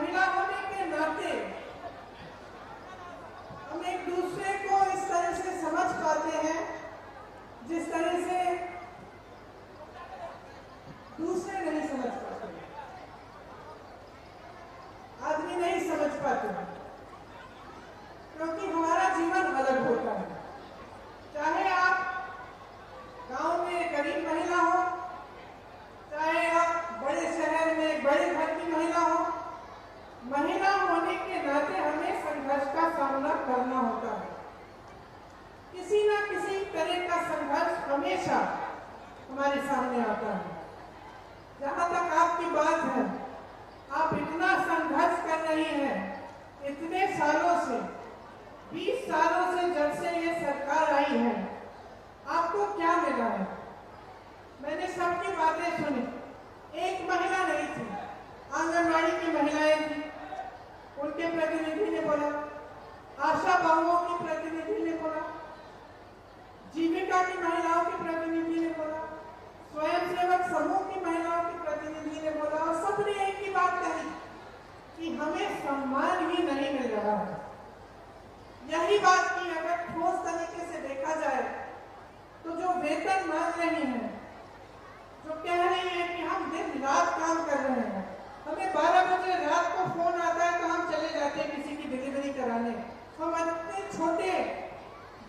महिला होने के नाते हम एक दूसरे को इस तरह से समझ पाते हैं जिस तरह से दूसरे नहीं समझ पाते, आदमी नहीं समझ पाते, क्योंकि हमारा जीवन अलग होता है। चाहे आप गांव में गरीब महिला हो, चाहे आप बड़े शहर में बड़े घर की महिला हो, महिला होने के नाते हमें संघर्ष का सामना करना होता है। किसी न किसी तरह का संघर्ष हमेशा हमारे सामने आता है। जहां तक आपकी बात है, आप इतना संघर्ष कर रही हैं, इतने सालों से, 20 सालों से, जब से ये सरकार आई है, आपको क्या मिला है? मैंने सबकी बातें सुनी। एक महिला नहीं थी, आंगनवाड़ी की महिलाएं थी, उनके प्रतिनिधि ने बोला, आशा बहुओं की प्रतिनिधि ने बोला, जीविका की महिलाओं की प्रतिनिधि ने बोला, स्वयंसेवक समूह की महिलाओं की प्रतिनिधि ने बोला, और सबने एक ही बात कही कि हमें सम्मान ही नहीं मिल रहा है। यही बात की अगर ठोस तरीके से देखा जाए तो जो वेतन मांग रही हैं, जो कह रही हैं कि हम दिन रात काम कर रहे हैं, हमें 12 बजे रात को फोन आता है तो हम चले जाते हैं किसी की डिलीवरी कराने, हम इतने छोटे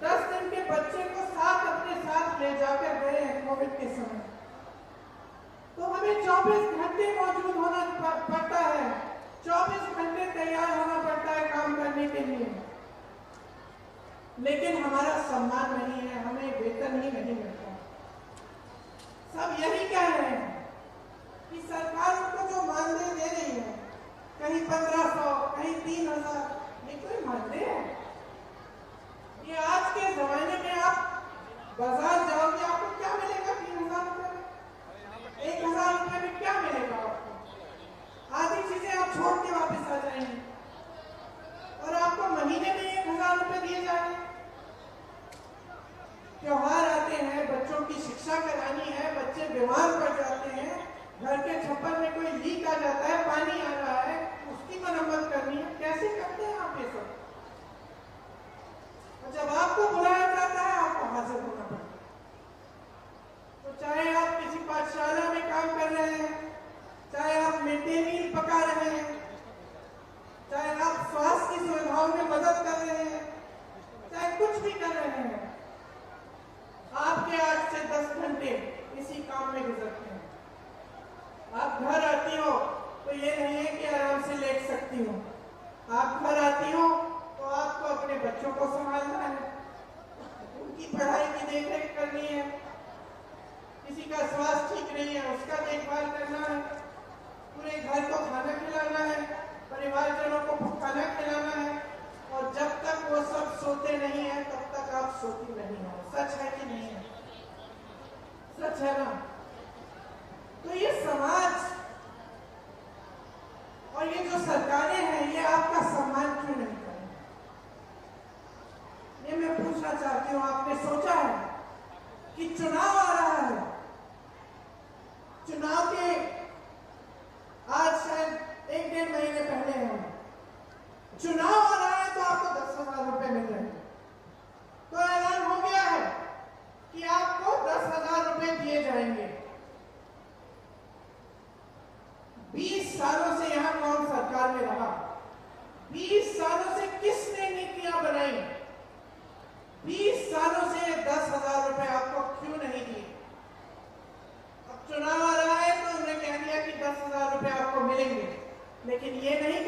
10 दिन के बच्चे को साथ अपने साथ ले जाकर गए हैं कोविड के समय, तो हमें 24 घंटे मौजूद होना पड़ता है, 24 घंटे तैयार होना पड़ता है काम करने के लिए, लेकिन हमारा सम्मान नहीं है, हमें वेतन ही नहीं मिलता। सब यही कह रहे हैं कि सरकार उनको जो मानदेय दे रही है, कहीं 1500, कहीं 3000, ये कोई मानदेय है? ये आज के जमाने में आप बाजार जाओगे, आपको क्या मिलेगा? 3000 रुपए में, 1000 रुपए में क्या मिलेगा आपको? आधी चीजें आप छोड़ के वापस आ जाएंगे और आपको महीने में 1000 रुपए दिए जाएंगे। त्योहार आते हैं, बच्चों की शिक्षा करानी है, बच्चे बीमार पड़ जाते हैं, घर के छप्पर में कोई लीक आ जाता है, पानी आ रहा है, उसकी मरम्मत करनी है, कैसे करते हैं आप ये सब? और जब आपको बुलाया जाता है, आपको हाजिर होना पड़ता है। तो चाहे आप किसी पाठशाला में काम कर रहे हैं, चाहे आप मिड डे मील पका रहे हैं, चाहे आप स्वास्थ्य की सुविधाओं में मदद कर रहे हैं, चाहे कुछ भी कर रहे हैं, आपके 8 से 10 घंटे इसी काम में गुजरते हैं। आप घर आती हो तो ये नहीं है कि आराम से लेट सकती हो, आप घर आती हो तो आपको अपने बच्चों को संभालना है, उनकी पढ़ाई की देखरेख करनी है, किसी का स्वास्थ्य ठीक नहीं है उसका देखभाल करना है, पूरे घर को खाना खिलाना है, परिवारजनों को खाना खिलाना है, और जब तक वो सब सोते नहीं है तब तक आप सोती नहीं हो। सच है कि नहीं है? सच है ना? तो ये समाज और ये जो सरकारें हैं, ये आपका सम्मान क्यों नहीं करें? ये मैं पूछना चाहती हूँ। आपने सोचा है कि चुनाव आ रहा है, चुनाव के आज शायद 1-1.5 महीने पहले हैं, चुनाव आ रहा है तो आपको 10,000 रुपए मिल रहे हैं, तो ऐलान हो गया है कि आपको 10,000 रुपए दिए जाएंगे। 20 सालों से यहां कौन सरकार में रहा? 20 सालों से किसने नीतियां बनाई? 20 सालों से 10,000 रुपए आपको क्यों नहीं दिए? अब चुनाव आ रहा है तो उन्होंने कह दिया कि 10,000 रुपए आपको मिलेंगे, लेकिन ये नहीं